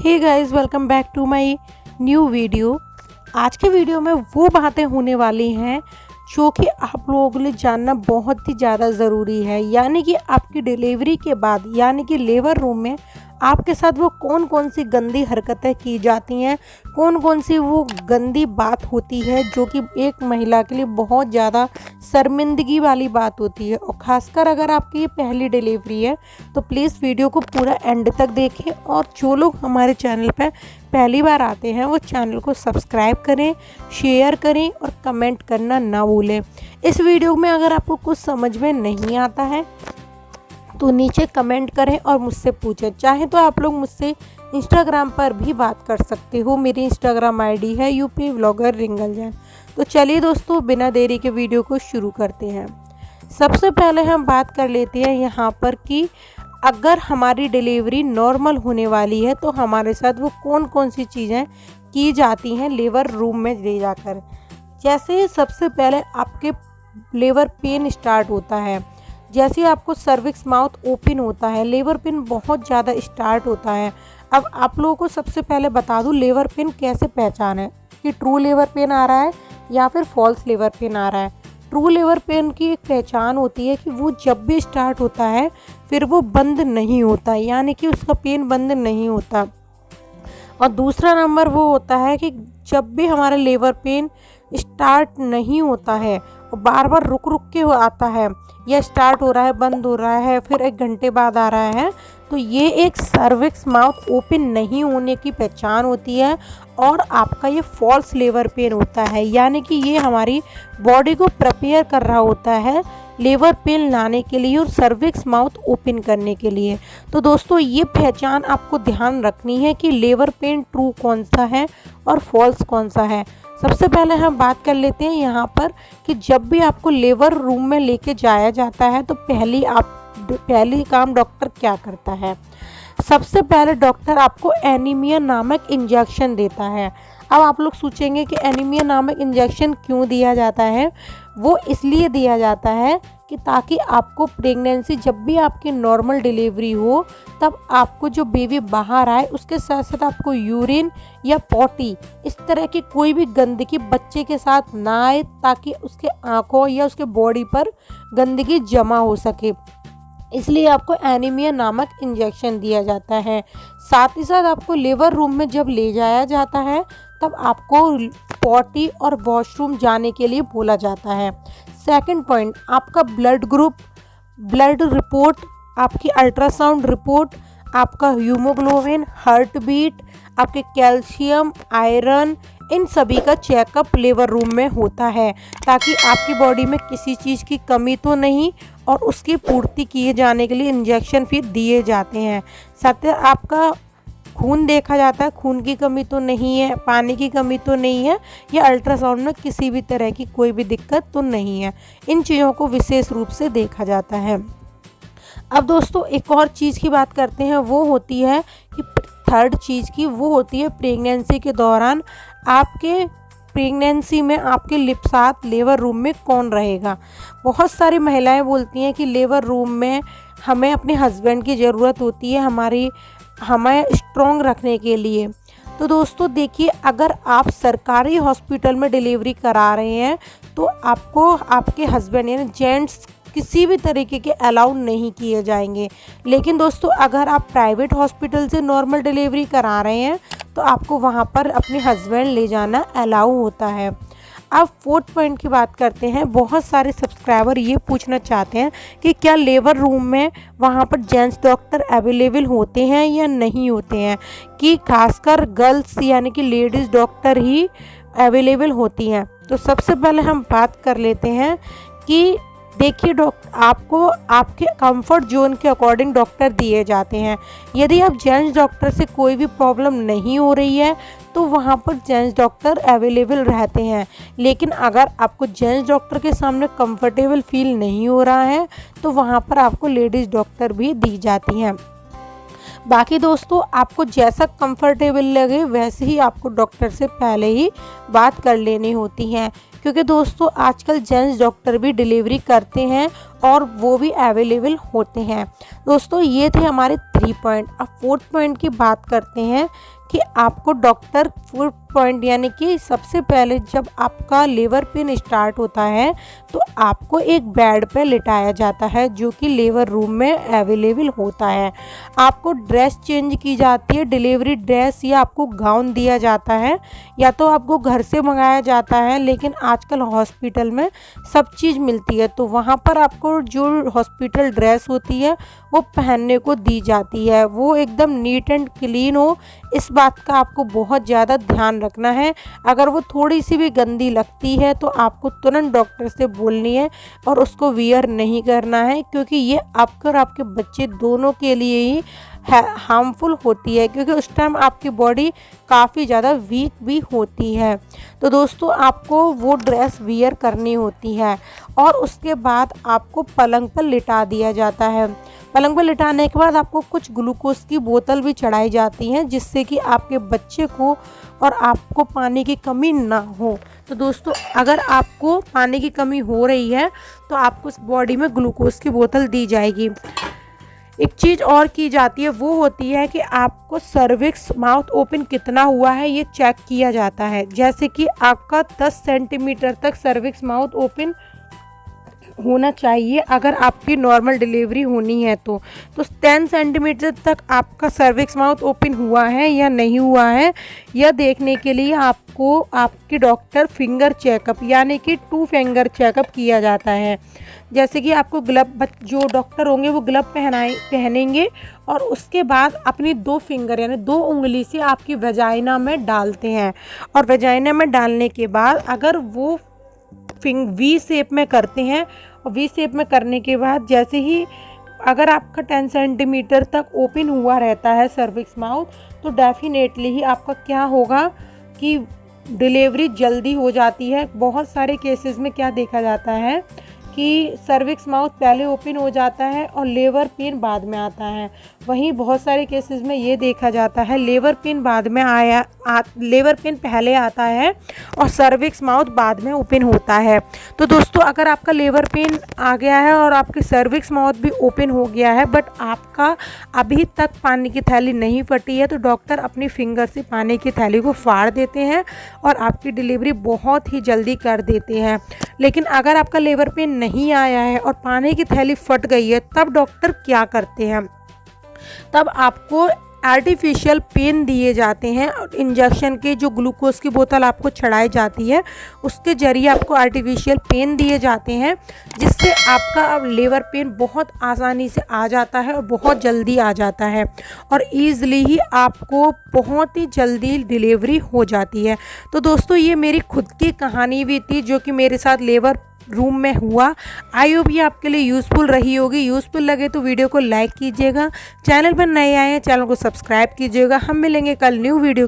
Hey guys, welcome back to my new video. आज के video में वो बातें होने वाली हैं जो कि आप लोगों के लिए जानना बहुत ही ज़्यादा ज़रूरी है। यानी कि आपकी डिलीवरी के बाद यानी कि लेबर रूम में आपके साथ वो कौन कौन सी गंदी हरकतें की जाती हैं, कौन कौन सी वो गंदी बात होती है जो कि एक महिला के लिए बहुत ज़्यादा शर्मिंदगी वाली बात होती है। और ख़ासकर अगर आपकी ये पहली डिलीवरी है तो प्लीज़ वीडियो को पूरा एंड तक देखें। और जो लोग हमारे चैनल पर पहली बार आते हैं वो चैनल को सब्सक्राइब करें, शेयर करें और कमेंट करना ना भूलें। इस वीडियो में अगर आपको कुछ समझ में नहीं आता है तो नीचे कमेंट करें और मुझसे पूछें। चाहे तो आप लोग मुझसे इंस्टाग्राम पर भी बात कर सकते हो। मेरी इंस्टाग्राम आईडी है यूपी व्लॉगर रिंगल जैन। तो चलिए दोस्तों, बिना देरी के वीडियो को शुरू करते हैं। सबसे पहले हम बात कर लेते हैं यहाँ पर कि अगर हमारी डिलीवरी नॉर्मल होने वाली है तो हमारे साथ वो कौन कौन सी चीज़ें की जाती हैं लेबर रूम में ले जाकर। जैसे सबसे पहले आपके लेबर पेन स्टार्ट होता है, जैसे आपको सर्विक्स माउथ ओपन होता है, लेबर पेन बहुत ज़्यादा स्टार्ट होता है। अब आप लोगों को सबसे पहले बता दूं लेबर पेन कैसे पहचानें कि ट्रू लेबर पेन आ रहा है या फिर फॉल्स लेबर पेन आ रहा है। ट्रू लेबर पेन की एक पहचान होती है कि वो जब भी स्टार्ट होता है फिर वो बंद नहीं होता, यानी कि उसका पेन बंद नहीं होता। और दूसरा नंबर वो होता है कि जब भी हमारा लेबर पेन स्टार्ट नहीं होता है और बार बार रुक रुक के आता है, या स्टार्ट हो रहा है बंद हो रहा है फिर 1 घंटे बाद आ रहा है, तो ये एक सर्विक्स माउथ ओपन नहीं होने की पहचान होती है और आपका ये फॉल्स लेबर पेन होता है। यानी कि ये हमारी बॉडी को प्रिपेयर कर रहा होता है लेबर पेन लाने के लिए और सर्विक्स माउथ ओपन करने के लिए। तो दोस्तों, ये पहचान आपको ध्यान रखनी है कि लेबर पेन ट्रू कौन सा है और फॉल्स कौन सा है। सबसे पहले हम बात कर लेते हैं यहाँ पर कि जब भी आपको लेबर रूम में लेके जाया जाता है तो पहली काम डॉक्टर क्या करता है। सबसे पहले डॉक्टर आपको एनीमिया नामक इंजेक्शन देता है। अब आप लोग सोचेंगे कि एनीमिया नामक इंजेक्शन क्यों दिया जाता है। वो इसलिए दिया जाता है कि ताकि आपको प्रेगनेंसी जब भी आपकी नॉर्मल डिलीवरी हो तब आपको जो बेबी बाहर आए उसके साथ साथ आपको यूरिन या पॉटी इस तरह की कोई भी गंदगी बच्चे के साथ ना आए, ताकि उसके आँखों या उसके बॉडी पर गंदगी जमा हो सके। इसलिए आपको एनीमिया नामक इंजेक्शन दिया जाता है। साथ ही साथ आपको लेबर रूम में जब ले जाया जाता है तब आपको पॉटी और वॉशरूम जाने के लिए बोला जाता है। सेकंड पॉइंट, आपका ब्लड ग्रुप, ब्लड रिपोर्ट, आपकी अल्ट्रासाउंड रिपोर्ट, आपका हीमोग्लोबिन, हार्ट बीट, आपके कैल्शियम, आयरन, इन सभी का चेकअप लेबर रूम में होता है ताकि आपकी बॉडी में किसी चीज़ की कमी तो नहीं, और उसकी पूर्ति किए जाने के लिए इंजेक्शन फिर दिए जाते हैं। साथ ही आपका खून देखा जाता है, खून की कमी तो नहीं है, पानी की कमी तो नहीं है, या अल्ट्रासाउंड में किसी भी तरह की कोई भी दिक्कत तो नहीं है। इन चीज़ों को विशेष रूप से देखा जाता है। अब दोस्तों, एक और चीज़ की बात करते हैं, वो होती है कि थर्ड चीज़ की, वो होती है प्रेगनेंसी के दौरान आपके प्रेगनेंसी में आपके साथ लेबर रूम में कौन रहेगा। बहुत सारी महिलाएं बोलती हैं कि लेबर रूम में हमें अपने हस्बैंड की ज़रूरत होती है हमें स्ट्रॉन्ग रखने के लिए। तो दोस्तों देखिए, अगर आप सरकारी हॉस्पिटल में डिलीवरी करा रहे हैं तो आपको आपके हस्बैंड यानी जेंट्स किसी भी तरीके के अलाउ नहीं किए जाएंगे। लेकिन दोस्तों, अगर आप प्राइवेट हॉस्पिटल से नॉर्मल डिलीवरी करा रहे हैं तो आपको वहां पर अपने हस्बैंड ले जाना अलाउ होता है। अब फोर्थ पॉइंट की बात करते हैं। बहुत सारे सब्सक्राइबर ये पूछना चाहते हैं कि क्या लेबर रूम में वहाँ पर जेंट्स डॉक्टर अवेलेबल होते हैं या नहीं होते हैं, कि खासकर गर्ल्स यानी कि लेडीज़ डॉक्टर ही अवेलेबल होती हैं। तो सबसे पहले हम बात कर लेते हैं कि देखिए, आपको आपके कंफर्ट जोन के अकॉर्डिंग डॉक्टर दिए जाते हैं। यदि आप जेंट्स डॉक्टर से कोई भी प्रॉब्लम नहीं हो रही है तो वहाँ पर जेंट्स डॉक्टर अवेलेबल रहते हैं। लेकिन अगर आपको जेंट्स डॉक्टर के सामने कंफर्टेबल फील नहीं हो रहा है तो वहाँ पर आपको लेडीज़ डॉक्टर भी दी जाती हैं। बाकी दोस्तों, आपको जैसा कंफर्टेबल लगे वैसे ही आपको डॉक्टर से पहले ही बात कर लेनी होती है, क्योंकि दोस्तों आजकल जेंट्स डॉक्टर भी डिलीवरी करते हैं और वो भी अवेलेबल होते हैं। दोस्तों, ये थे हमारे 3 पॉइंट। अब 4th पॉइंट की बात करते हैं कि आपको डॉक्टर फुट पॉइंट यानी कि सबसे पहले जब आपका लेबर पेन स्टार्ट होता है तो आपको एक बेड पे लिटाया जाता है जो कि लेबर रूम में अवेलेबल होता है। आपको ड्रेस चेंज की जाती है, डिलीवरी ड्रेस या आपको गाउन दिया जाता है या तो आपको घर से मंगाया जाता है, लेकिन आजकल हॉस्पिटल में सब चीज़ मिलती है तो वहाँ पर आपको जो हॉस्पिटल ड्रेस होती है वो पहनने को दी जाती है, वो एकदम नीट एंड क्लीन हो। इस बात का आपको बहुत ज़्यादा ध्यान रखना है। अगर वो थोड़ी सी भी गंदी लगती है तो आपको तुरंत डॉक्टर से बोलनी है और उसको वियर नहीं करना है, क्योंकि ये आपका और आपके बच्चे दोनों के लिए ही हार्मफुल होती है, क्योंकि उस टाइम आपकी बॉडी काफ़ी ज़्यादा वीक भी होती है। तो दोस्तों आपको वो ड्रेस वियर करनी होती है और उसके बाद आपको पलंग पर लिटा दिया जाता है। पलंग पर लिटाने के बाद आपको कुछ ग्लूकोज की बोतल भी चढ़ाई जाती हैं जिससे कि आपके बच्चे को और आपको पानी की कमी ना हो। तो दोस्तों अगर आपको पानी की कमी हो रही है तो आपको इस बॉडी में ग्लूकोज की बोतल दी जाएगी। एक चीज़ और की जाती है, वो होती है कि आपको सर्विक्स माउथ ओपन कितना हुआ है ये चेक किया जाता है। जैसे कि आपका 10 सेंटीमीटर तक सर्विक्स माउथ ओपन होना चाहिए अगर आपकी नॉर्मल डिलीवरी होनी है तो 10 सेंटीमीटर तक आपका सर्विक्स माउथ ओपन हुआ है या नहीं हुआ है, यह देखने के लिए आपको आपके डॉक्टर फिंगर चेकअप यानी कि 2 फिंगर चेकअप किया जाता है। जैसे कि आपको ग्लव, जो डॉक्टर होंगे वो ग्लव पहनेंगे और उसके बाद अपनी 2 फिंगर यानी 2 उंगली से आपकी वेजाइना में डालते हैं और वेजाइना में डालने के बाद अगर वो वी शेप में करते हैं और वी शेप में करने के बाद जैसे ही अगर आपका 10 सेंटीमीटर तक ओपन हुआ रहता है सर्विक्स माउथ तो डेफिनेटली ही आपका क्या होगा कि डिलीवरी जल्दी हो जाती है। बहुत सारे केसेस में क्या देखा जाता है कि सर्विक्स माउथ पहले ओपन हो जाता है और लेबर पेन बाद में आता है। वहीं बहुत सारे केसेस में ये देखा जाता है लेबर पेन बाद में लेबर पेन पहले आता है और सर्विक्स माउथ बाद में ओपन होता है। तो दोस्तों अगर आपका लेबर पेन आ गया है और आपकी सर्विक्स माउथ भी ओपन हो गया है बट आपका अभी तक पानी की थैली नहीं फटी है तो डॉक्टर अपनी फिंगर से पानी की थैली को फाड़ देते हैं और आपकी डिलीवरी बहुत ही जल्दी कर देते हैं। लेकिन अगर आपका लेबर पेन नहीं आया है और पानी की थैली फट गई है तब डॉक्टर क्या करते हैं, तब आपको आर्टिफिशियल पेन दिए जाते हैं और इंजेक्शन के जो ग्लूकोज की बोतल आपको चढ़ाई जाती है उसके ज़रिए आपको आर्टिफिशियल पेन दिए जाते हैं जिससे आपका लेबर पेन बहुत आसानी से आ जाता है और बहुत जल्दी आ जाता है और ईज़िली ही आपको बहुत ही जल्दी डिलीवरी हो जाती है। तो दोस्तों ये मेरी खुद की कहानी भी थी जो कि मेरे साथ लेबर रूम में हुआ। आई होप ये आपके लिए यूज़फुल रही होगी। यूज़फुल लगे तो वीडियो को लाइक कीजिएगा, चैनल पर नए आए हैं चैनल को सब्सक्राइब कीजिएगा। हम मिलेंगे कल न्यू वीडियो